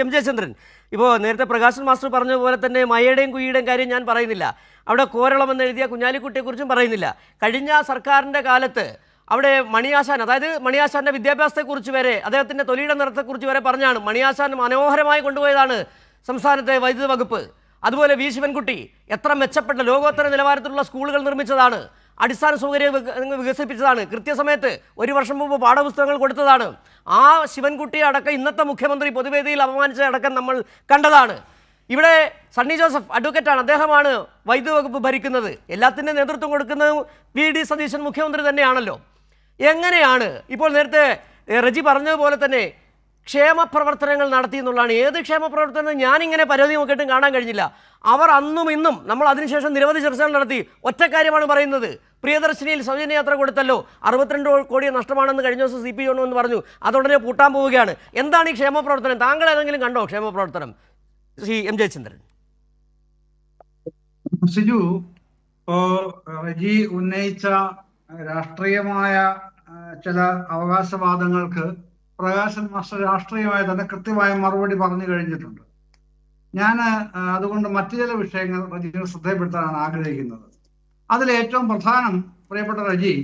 M Jayachandran, ഇപ്പോൾ നേരത്തെ Prakashan master പറഞ്ഞതുപോലെ തന്നെ മഴയുടെയും കുഴിയുടെയും കാര്യം ഞാൻ പറയുന്നില്ല. അവിടെ കോരളം എന്നെഴുതിയ കുഞ്ഞാലിക്കുട്ടിയെക്കുറിച്ചും പറയുന്നില്ല. കഴിഞ്ഞ സർക്കാരിൻ്റെ കാലത്ത് അവിടെ മണിയാശാൻ, അതായത് മണിയാശാൻ്റെ വിദ്യാഭ്യാസത്തെക്കുറിച്ച് വരെ, അദ്ദേഹത്തിൻ്റെ തൊലിയുടെ നിറത്തെക്കുറിച്ച് വരെ പറഞ്ഞാണ്. മണിയാശാൻ മനോഹരമായി കൊണ്ടുപോയതാണ് സംസ്ഥാനത്തെ വൈദ്യുതി വകുപ്പ്. അതുപോലെ വി ശിവൻകുട്ടി എത്ര മെച്ചപ്പെട്ട ലോകോത്തര നിലവാരത്തിലുള്ള സ്കൂളുകൾ നിർമ്മിച്ചതാണ്, അടിസ്ഥാന സൗകര്യം വികസിപ്പിച്ചതാണ്, കൃത്യസമയത്ത് 1 വർഷം മുമ്പ് പാഠപുസ്തകങ്ങൾ കൊടുത്തതാണ്. ആ ശിവൻകുട്ടിയെ അടക്കം ഇന്നത്തെ മുഖ്യമന്ത്രി പൊതുവേദിയിൽ അപമാനിച്ചതടക്കം നമ്മൾ കണ്ടതാണ്. ഇവിടെ സണ്ണി ജോസഫ് അഡ്വക്കേറ്റാണ്, അദ്ദേഹമാണ് വൈദ്യുതി വകുപ്പ് ഭരിക്കുന്നത്. എല്ലാത്തിൻ്റെ നേതൃത്വം കൊടുക്കുന്നത് വി.ഡി. സതീശൻ മുഖ്യമന്ത്രി തന്നെയാണല്ലോ. എങ്ങനെയാണ് ഇപ്പോൾ നേരത്തെ റജി പറഞ്ഞതുപോലെ തന്നെ ക്ഷേമ പ്രവർത്തനങ്ങൾ നടത്തി എന്നുള്ളതാണ്. ഏത് ക്ഷേമ പ്രവർത്തനം ഞാനിങ്ങനെ പരാതി നോക്കിയിട്ടും കാണാൻ കഴിഞ്ഞില്ല. അവർ അന്നും ഇന്നും, നമ്മൾ അതിനുശേഷം നിരവധി ചർച്ചകൾ നടത്തി, ഒറ്റ കാര്യമാണ് പറയുന്നത്, പ്രിയദർശിനിയിൽ സൗജന്യ യാത്ര കൊടുത്തല്ലോ, 62 കോടി നഷ്ടമാണെന്ന് കഴിഞ്ഞ ദിവസം CP എന്ന് പറഞ്ഞു, അതുടനെ പൂട്ടാൻ പോവുകയാണ്. എന്താണ് ഈ ക്ഷേമ പ്രവർത്തനം? താങ്കൾ ഏതെങ്കിലും കണ്ടോ ക്ഷേമ പ്രവർത്തനം? ശ്രീ എം ജയചന്ദ്രൻ. സിജു, റജി ഉന്നയിച്ച രാഷ്ട്രീയമായ ചില അവകാശവാദങ്ങൾക്ക് പ്രകാശൻ മാസ്റ്റർ രാഷ്ട്രീയമായി തന്നെ കൃത്യമായ മറുപടി പറഞ്ഞു കഴിഞ്ഞിട്ടുണ്ട്. ഞാൻ അതുകൊണ്ട് മറ്റു ചില വിഷയങ്ങൾ റജിയെ ശ്രദ്ധപ്പെടുത്താനാണ് ആഗ്രഹിക്കുന്നത്. അതിൽ ഏറ്റവും പ്രധാനം, പ്രിയപ്പെട്ട റജി,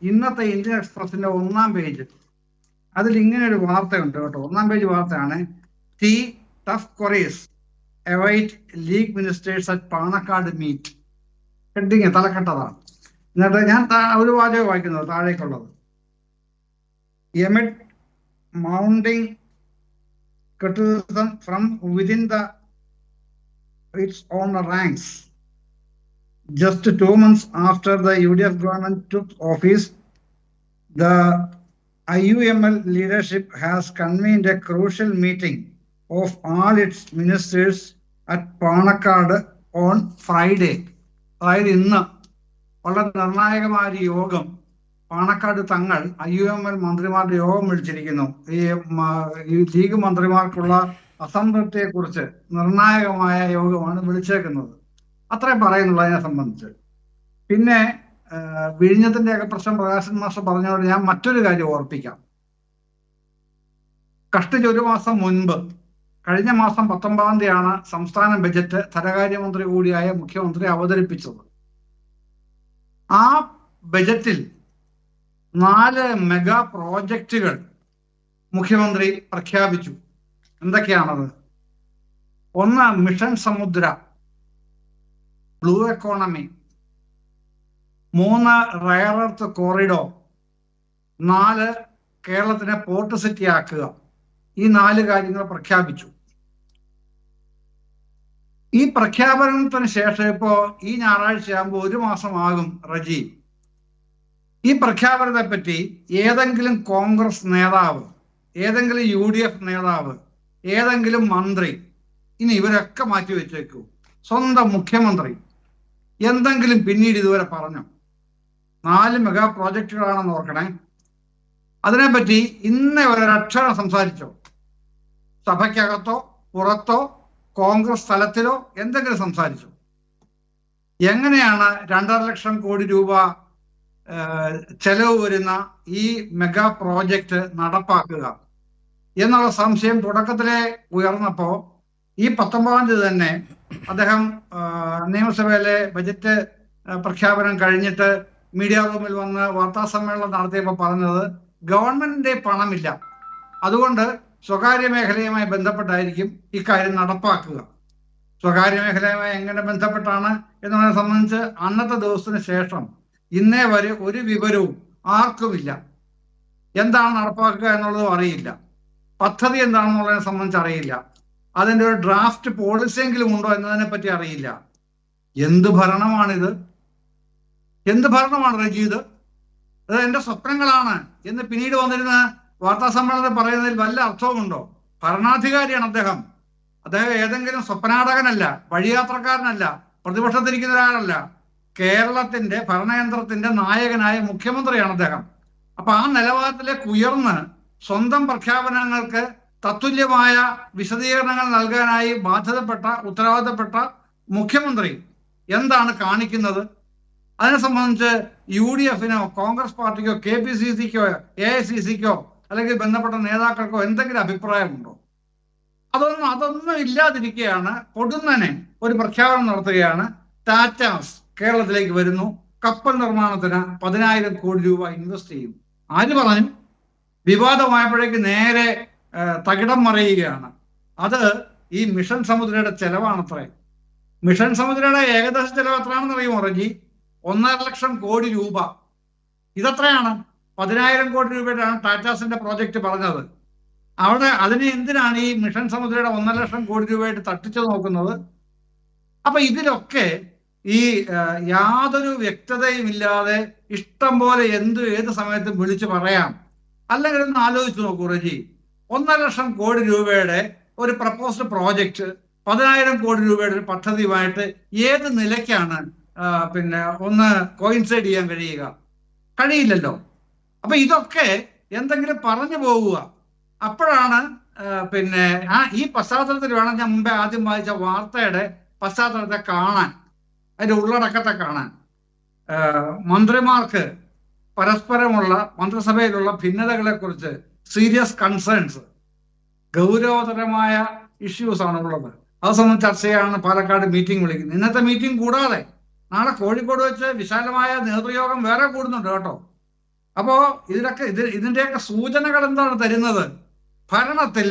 ഇന്നത്തെ ഇന്ത്യൻ എക്സ്പ്രസിന്റെ 1-ാം പേജ്, അതിൽ ഇങ്ങനെ ഒരു വാർത്തയുണ്ട് കേട്ടോ. 1-ാം പേജ് വാർത്തയാണ്, the tough queries await League ministers at Panakkad meet. Heading തലക്കെട്ടതാണ്. എന്നിട്ട് ഞാൻ ഒരു വാചകം വായിക്കുന്നത്, താഴേക്കുള്ളത്, എമിഡ് mounting criticism from within its own ranks. Just 2 months after the UDF government took office, the IUML leadership has convened a crucial meeting of all its ministers at Panakkad on Friday. അതായത് ഇന്ന് വളരെ നിർണായകമായ ഒരു യോഗം പാണക്കാട് തങ്ങൾ IUML മന്ത്രിമാരുടെ യോഗം വിളിച്ചിരിക്കുന്നു. ഈ league മന്ത്രിമാർക്കുള്ള അസംതൃപ്തിയെ കുറിച്ച് നിർണായകമായ യോഗമാണ് വിളിച്ചേക്കുന്നത്. അത്രയും പറയുന്നുള്ളൂ അതിനെ സംബന്ധിച്ച്. പിന്നെ വിഴിഞ്ഞത്തിന്റെ ഒക്കെ പ്രശ്നം പ്രകാശൻ മാസ്റ്റർ പറഞ്ഞതോടെ ഞാൻ മറ്റൊരു കാര്യം ഓർപ്പിക്കാം. കഷ്ടിച്ച് 1 മാസം മുൻപ്, കഴിഞ്ഞ മാസം 19-ാം തീയതിയാണ് സംസ്ഥാന ബജറ്റ് ധനകാര്യമന്ത്രി കൂടിയായ മുഖ്യമന്ത്രി അവതരിപ്പിച്ചത്. ആ ബജറ്റിൽ 4 മെഗാ പ്രോജക്റ്റുകൾ മുഖ്യമന്ത്രി പ്രഖ്യാപിച്ചു. എന്തൊക്കെയാണത്? 1 മിഷൻ സമുദ്ര, blue economy, 3 rare earth corridor, 4 കേരളത്തിനെ പോർട്ട് സിറ്റി ആക്കുക. ഈ 4 കാര്യങ്ങൾ പ്രഖ്യാപിച്ചു. ഈ പ്രഖ്യാപനത്തിന് ശേഷം ഇപ്പോ ഈ ഞായറാഴ്ചയാകുമ്പോൾ 1 മാസമാകും റജി. ഈ പ്രഖ്യാപനത്തെ പറ്റി ഏതെങ്കിലും കോൺഗ്രസ് നേതാവ്, ഏതെങ്കിലും UDF നേതാവ്, ഏതെങ്കിലും മന്ത്രി, ഇനി ഇവരൊക്കെ മാറ്റി വെച്ചേക്കൂ, സ്വന്തം മുഖ്യമന്ത്രി എന്തെങ്കിലും പിന്നീട് ഇതുവരെ പറഞ്ഞു? 4 മെഗാ പ്രോജക്റ്റുകളാണെന്ന് ഓർക്കണേ. അതിനെപ്പറ്റി ഇന്നേ ഒരക്ഷരം സംസാരിച്ചോ? സഭയ്ക്കകത്തോ പുറത്തോ കോൺഗ്രസ് തലത്തിലോ എന്തെങ്കിലും സംസാരിച്ചോ? എങ്ങനെയാണ് 2.5 ലക്ഷം കോടി രൂപ ചെലവ് വരുന്ന ഈ മെഗാ പ്രോജക്റ്റ് നടപ്പാക്കുക എന്നുള്ള സംശയം തുടക്കത്തിലെ ഉയർന്നപ്പോ ഈ 19-ാം തീയതി തന്നെ അദ്ദേഹം നിയമസഭയിലെ ബജറ്റ് പ്രഖ്യാപനം കഴിഞ്ഞിട്ട് മീഡിയ റൂമിൽ വന്ന് വാർത്താ സമ്മേളനം നടത്തിയപ്പോൾ പറഞ്ഞത്, ഗവൺമെന്റിന്റെ പണമില്ല, അതുകൊണ്ട് സ്വകാര്യ മേഖലയുമായി ബന്ധപ്പെട്ടായിരിക്കും ഇക്കാര്യം നടപ്പാക്കുക. സ്വകാര്യ മേഖലയുമായി എങ്ങനെ ബന്ധപ്പെട്ടാണ് എന്നതിനെ സംബന്ധിച്ച് അന്നത്തെ ദിവസത്തിന് ശേഷം ഇന്നേ വരെ ഒരു വിവരവും ആർക്കുമില്ല. എന്താണ് നടപ്പാക്കുക എന്നുള്ളതും അറിയില്ല, പദ്ധതി എന്താണെന്നുള്ളതിനെ സംബന്ധിച്ച് അറിയില്ല, അതിൻ്റെ ഒരു ഡ്രാഫ്റ്റ് പോളിസിയെങ്കിലും ഉണ്ടോ എന്നതിനെ പറ്റി അറിയില്ല. എന്ത് ഭരണമാണിത്? എന്ത് ഭരണമാണ് റജീദ്? അത് എൻ്റെ സ്വപ്നങ്ങളാണ് എന്ന് പിന്നീട് വന്നിരുന്ന വാർത്താ സമ്മേളനത്തിൽ പറയുന്നതിൽ വല്ല അർത്ഥവുമുണ്ടോ? ഭരണാധികാരിയാണ് അദ്ദേഹം. അദ്ദേഹം ഏതെങ്കിലും സ്വപ്നാടകനല്ല, വഴിയാത്രക്കാരനല്ല, പ്രതിപക്ഷത്തിരിക്കുന്ന ഒരാളല്ല. കേരളത്തിന്റെ ഭരണയന്ത്രത്തിന്റെ നായകനായ മുഖ്യമന്ത്രിയാണ് അദ്ദേഹം. അപ്പൊ ആ നിലവാരത്തിലേക്ക് ഉയർന്ന് സ്വന്തം പ്രഖ്യാപനങ്ങൾക്ക് തത്തുല്യമായ വിശദീകരണങ്ങൾ നൽകാനായി ഉത്തരവാദിത്തപ്പെട്ട മുഖ്യമന്ത്രി എന്താണ് കാണിക്കുന്നത്? അതിനെ സംബന്ധിച്ച് UDFനോ കോൺഗ്രസ് പാർട്ടിക്കോ KPCCക്കോ AICCക്കോ അല്ലെങ്കിൽ ബന്ധപ്പെട്ട നേതാക്കൾക്കോ എന്തെങ്കിലും അഭിപ്രായമുണ്ടോ? അതൊന്നും അതൊന്നും ഇല്ലാതിരിക്കുകയാണ് പൊടുന്നനെ ഒരു പ്രഖ്യാപനം നടത്തുകയാണ്. ടാറ്റാസ് കേരളത്തിലേക്ക് വരുന്നു, കപ്പൽ നിർമ്മാണത്തിന് 10,000 കോടി രൂപ ഇൻവെസ്റ്റ് ചെയ്യും. ആര് പറഞ്ഞു? വിവാദമായപ്പോഴേക്ക് നേരെ തകിടം മറിയുകയാണ്. അത് ഈ മിഷൻ സമുദ്രയുടെ ചെലവാണത്രേ. മിഷൻ സമുദ്രയുടെ ഏകദേശ ചെലവ് എത്രയാണെന്ന് അറിയുമോ റജി? 1.5 ലക്ഷം കോടി രൂപ. ഇതെത്രയാണ്? 10,000 കോടി രൂപയുടെയാണ് ടാറ്റാസിന്റെ പ്രോജക്റ്റ് പറഞ്ഞത്. അവിടെ അതിന് എന്തിനാണ് ഈ മിഷൻ സമുദ്രയുടെ 1.5 ലക്ഷം കോടി രൂപയായിട്ട് തട്ടിച്ചു നോക്കുന്നത്? അപ്പൊ ഇതിലൊക്കെ ഈ യാതൊരു വ്യക്തതയും ഇല്ലാതെ ഇഷ്ടം പോലെ ഏത് സമയത്തും വിളിച്ചു പറയാം. അല്ലെങ്കിൽ ഒന്ന് ആലോചിച്ച് നോക്കൂ റജി, 1.5 ലക്ഷം കോടി രൂപയുടെ ഒരു പ്രപ്പോസ്ഡ് പ്രോജക്റ്റ് 10,000 കോടി രൂപയുടെ ഒരു പദ്ധതിയുമായിട്ട് ഏത് നിലയ്ക്കാണ് ഒന്ന് കോയിൻസൈഡ് ചെയ്യാൻ കഴിയില്ലല്ലോ. അപ്പൊ ഇതൊക്കെ എന്തെങ്കിലും പറഞ്ഞു പോവുക. അപ്പോഴാണ് ഈ പശ്ചാത്തലത്തിൽ വേണം ഞാൻ മുമ്പേ ആദ്യം വായിച്ച വാർത്തയുടെ പശ്ചാത്തലത്തെ കാണാൻ, അതിന്റെ ഉള്ളടക്കത്തെ കാണാൻ. മന്ത്രിമാർക്ക് പരസ്പരമുള്ള മന്ത്രിസഭയിലുള്ള ഭിന്നതകളെ കുറിച്ച് സീരിയസ് കൺസേൺസ്, ഗൗരവതരമായ ഇഷ്യൂസ് ആണ് ഉള്ളത്. അത് സംബന്ധിച്ച് ചർച്ച ചെയ്യാനാണ് പാലക്കാട് മീറ്റിംഗ് വിളിക്കുന്നത്. ഇന്നത്തെ മീറ്റിംഗ് കൂടാതെ നാളെ കോഴിക്കോട് വെച്ച് വിശാലമായ നേതൃയോഗം വേറെ കൂടുന്നുണ്ട് കേട്ടോ. അപ്പോ ഇതിന്റെയൊക്കെ സൂചനകൾ എന്താണ് തരുന്നത്? ഭരണത്തിൽ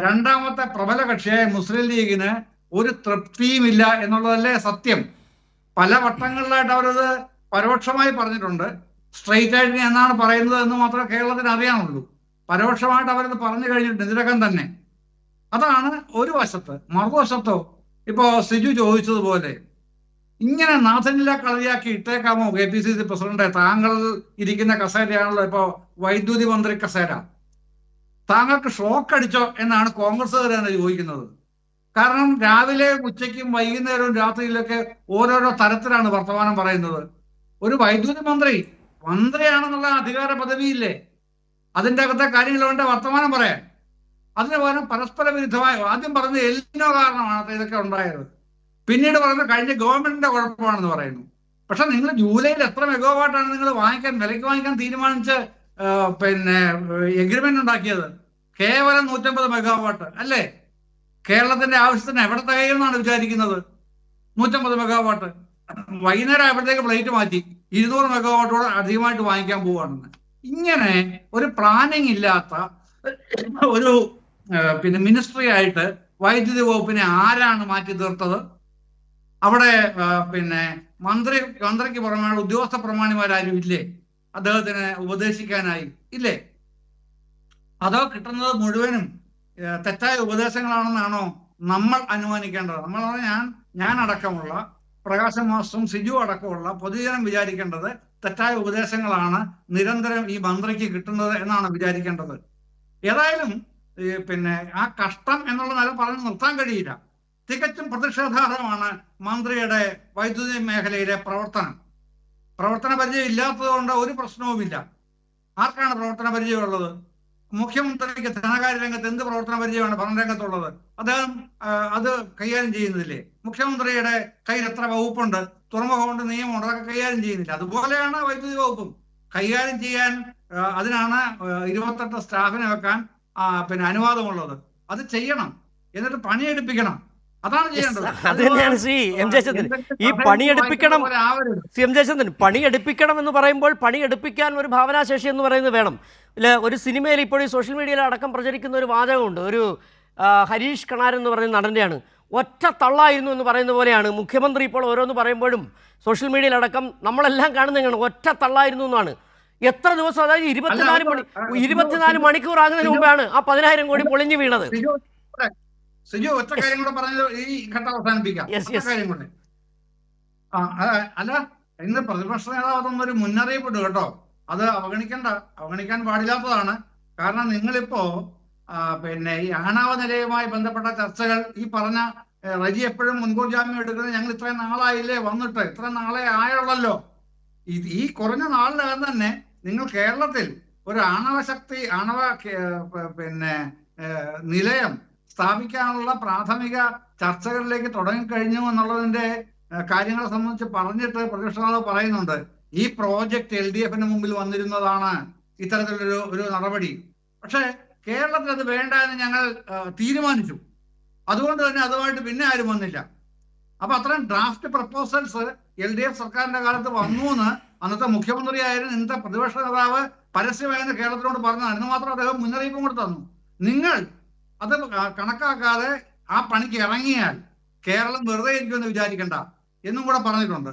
രണ്ടാമത്തെ പ്രബല കക്ഷിയായ മുസ്ലിം ലീഗിന് ഒരു തൃപ്തിയുമില്ല എന്നുള്ളതല്ലേ സത്യം. പല വട്ടങ്ങളിലായിട്ട് അവരത് പരോക്ഷമായി പറഞ്ഞിട്ടുണ്ട്. സ്ട്രെയിറ്റ് ആയിട്ട് എന്നാണ് പറയുന്നത് എന്ന് മാത്രമേ കേരളത്തിന് അറിയാനുള്ളൂ. പരോക്ഷമായിട്ട് അവരത് പറഞ്ഞു കഴിഞ്ഞിട്ടുണ്ട് ഇതിനകം തന്നെ. അതാണ് ഒരു വശത്ത്. മറുവശത്തോ ഇപ്പോ സിജു ചോദിച്ചതുപോലെ ഇങ്ങനെ നാഥനില്ല കളിയാക്കി ഇട്ടേക്കാമോ KPCC പ്രസിഡന്റ്? താങ്കൾ ഇരിക്കുന്ന കസേരയാണല്ലോ ഇപ്പോ വൈദ്യുതി മന്ത്രി കസേര. താങ്കൾക്ക് ഷോക്ക് അടിച്ചോ എന്നാണ് കോൺഗ്രസ്സുകാർ തന്നെ ചോദിക്കുന്നത്. കാരണം രാവിലെ ഉച്ചയ്ക്കും വൈകുന്നേരവും രാത്രിയിലൊക്കെ ഓരോരോ തരത്തിലാണ് വർത്തമാനം പറയുന്നത്. ഒരു വൈദ്യുതി മന്ത്രിയാണെന്നുള്ള അധികാര പദവിയില്ലേ, അതിൻ്റെ അകത്തെ കാര്യങ്ങൾ വേണ്ട വർത്തമാനം പറയാൻ. അതിന് പകരം പരസ്പര വിരുദ്ധമായി ആദ്യം പറഞ്ഞത് എൽനിനോ കാരണമാണ് ഇതൊക്കെ ഉണ്ടായത്. പിന്നീട് പറയുന്നത് കഴിഞ്ഞ ഗവൺമെന്റിന്റെ കുഴപ്പമാണെന്ന് പറയുന്നു. പക്ഷെ നിങ്ങൾ ജൂലൈയിൽ എത്ര മെഗാവാട്ടാണ് നിങ്ങൾ വിലയ്ക്ക് വാങ്ങിക്കാൻ തീരുമാനിച്ച് എഗ്രിമെന്റ് ഉണ്ടാക്കിയത്? കേവലം 150 മെഗാവാട്ട് അല്ലേ? കേരളത്തിന്റെ ആവശ്യത്തിന് എവിടെ തികയുമെന്നാണ് വിചാരിക്കുന്നത്? 150 മെഗാവാട്ട് വൈകുന്നേരം ആയപ്പോഴത്തേക്ക് പ്ലേറ്റ് മാറ്റി 200 മെഗാവാട്ടോടെ അധികമായിട്ട് വാങ്ങിക്കാൻ പോവുകയാണെന്ന്. ഇങ്ങനെ ഒരു പ്ലാനിങ് ഇല്ലാത്ത ഒരു മിനിസ്ട്രി ആയിട്ട് വൈദ്യുതി വകുപ്പിനെ ആരാണ് മാറ്റി തീർത്തത്? അവിടെ മന്ത്രിക്ക് പുറമെ ഉദ്യോഗസ്ഥ പ്രമാണിമാരും ഇല്ലേ അദ്ദേഹത്തിന് ഉപദേശിക്കാനായി? ഇല്ലേ? അതോ കിട്ടുന്നത് മുഴുവനും തെറ്റായ ഉപദേശങ്ങളാണെന്നാണോ നമ്മൾ അനുമാനിക്കേണ്ടത്? നമ്മൾ ഞാൻ അടക്കമുള്ള പ്രകാശൻ മാസ്റ്ററും സിജു അടക്കമുള്ള പൊതുജനം വിചാരിക്കേണ്ടത് തെറ്റായ ഉപദേശങ്ങളാണ് നിരന്തരം ഈ മന്ത്രിക്ക് കിട്ടുന്നത് എന്നാണ് വിചാരിക്കേണ്ടത്. ഏതായാലും ആ കഷ്ടം എന്നുള്ള നില പറഞ്ഞ് നിർത്താൻ കഴിയില്ല. തികച്ചും പ്രതിഷേധാർഹമാണ് മന്ത്രിയുടെ വൈദ്യുതി മേഖലയിലെ പ്രവർത്തന പരിചയം ഇല്ലാത്തത് കൊണ്ട് ഒരു പ്രശ്നവുമില്ല. ആർക്കാണ് പ്രവർത്തന പരിചയമുള്ളത്? മുഖ്യമന്ത്രിക്ക് ധനകാര്യ രംഗത്ത് എന്ത് പ്രവർത്തന പരിചയമാണ് ഭരണരംഗത്തുള്ളത്? അദ്ദേഹം അത് കൈകാര്യം ചെയ്യുന്നില്ലേ? മുഖ്യമന്ത്രിയുടെ കയ്യിൽ എത്ര വകുപ്പുണ്ട്? തുറമുഖമുണ്ട്, നിയമമുണ്ട്, അതൊക്കെ കൈകാര്യം ചെയ്യുന്നില്ല. അതുപോലെയാണ് വൈദ്യുതി വകുപ്പും കൈകാര്യം ചെയ്യാൻ. അതിനാണ് 28 സ്റ്റാഫിനെ വെക്കാൻ അനുവാദമുള്ളത്. അത് ചെയ്യണം, എന്നിട്ട് പണിയെടുപ്പിക്കണം. അതാണ് ചെയ്യേണ്ടത്. അത് തന്നെയാണ് ശ്രീ എം ജയചന്ദ്രൻ. ഈ പണിയെടുപ്പിക്കണം എന്ന് പറയുമ്പോൾ പണിയെടുപ്പിക്കാൻ ഒരു ഭാവനാശേഷി എന്ന് പറയുന്നത് വേണം. ഒരു സിനിമയിൽ ഇപ്പോൾ ഈ സോഷ്യൽ മീഡിയയിൽ അടക്കം പ്രചരിക്കുന്ന ഒരു വാചകമുണ്ട്. ഒരു ഹരീഷ് കണാരൻ എന്ന് പറയുന്ന നടൻ്റെയാണ്. ഒറ്റ തള്ളായിരുന്നു എന്ന് പറയുന്ന പോലെയാണ് മുഖ്യമന്ത്രി ഇപ്പോൾ ഓരോന്ന് പറയുമ്പോഴും സോഷ്യൽ മീഡിയയിലടക്കം നമ്മളെല്ലാം കാണുന്നതാണ് ഒറ്റ തള്ളായിരുന്നു എന്നാണ്. എത്ര ദിവസം, അതായത് 24 മണിക്കൂർ ആകുന്നതിന് മുമ്പാണ് ആ 10,000 കോടി പൊളിഞ്ഞു വീണത്. സിജു ഒറ്റ കാര്യം കൂടെ പറഞ്ഞത് ഈ ഘട്ടം അവസാനിപ്പിക്കാം. കാര്യം കൂടെ അല്ല, ഇന്ന് പ്രതിപക്ഷ നേതാവ് അതൊന്നും ഒരു മുന്നറിയിപ്പ് കേട്ടോ. അത് അവഗണിക്കാൻ പാടില്ലാത്തതാണ്. കാരണം നിങ്ങളിപ്പോ ഈ ആണവ നിലയവുമായി ബന്ധപ്പെട്ട ചർച്ചകൾ ഈ പറഞ്ഞ റജി എപ്പോഴും മുൻകൂർ ജാമ്യം എടുക്കുന്നത് ഞങ്ങൾ ഇത്രയും നാളായില്ലേ വന്നിട്ട്, ഇത്ര നാളെ ആയുള്ളല്ലോ. ഈ കുറഞ്ഞ നാളിനകം തന്നെ നിങ്ങൾ കേരളത്തിൽ ഒരു ആണവ നിലയം സ്ഥാപിക്കാനുള്ള പ്രാഥമിക ചർച്ചകളിലേക്ക് തുടങ്ങിക്കഴിഞ്ഞു എന്നുള്ളതിന്റെ കാര്യങ്ങളെ സംബന്ധിച്ച് പറഞ്ഞിട്ട് പ്രതിപക്ഷ നേതാവ് പറയുന്നുണ്ട് ഈ പ്രോജക്റ്റ് LDF മുമ്പിൽ വന്നിരുന്നതാണ് ഇത്തരത്തിലൊരു നടപടി. പക്ഷെ കേരളത്തിൽ അത് വേണ്ട എന്ന് ഞങ്ങൾ തീരുമാനിച്ചു. അതുകൊണ്ട് തന്നെ അതുമായിട്ട് പിന്നെ ആരും വന്നില്ല. അപ്പൊ അത്രയും ഡ്രാഫ്റ്റ് പ്രപ്പോസൽസ് LDF സർക്കാരിന്റെ കാലത്ത് വന്നു എന്ന് അന്നത്തെ മുഖ്യമന്ത്രിയായിരുന്നു ഇന്നത്തെ പ്രതിപക്ഷ നേതാവ് പരസ്യമായെന്ന് കേരളത്തിനോട് പറഞ്ഞതാണ്. എന്ന് മാത്രം അദ്ദേഹം മുന്നറിയിപ്പും കൂടെ തന്നു. നിങ്ങൾ അത് കണക്കാക്കാതെ ആ പണിക്ക് ഇറങ്ങിയാൽ കേരളം വെറുതെ ഇരിക്കുമെന്ന് വിചാരിക്കണ്ട എന്നും കൂടെ പറഞ്ഞിട്ടുണ്ട്.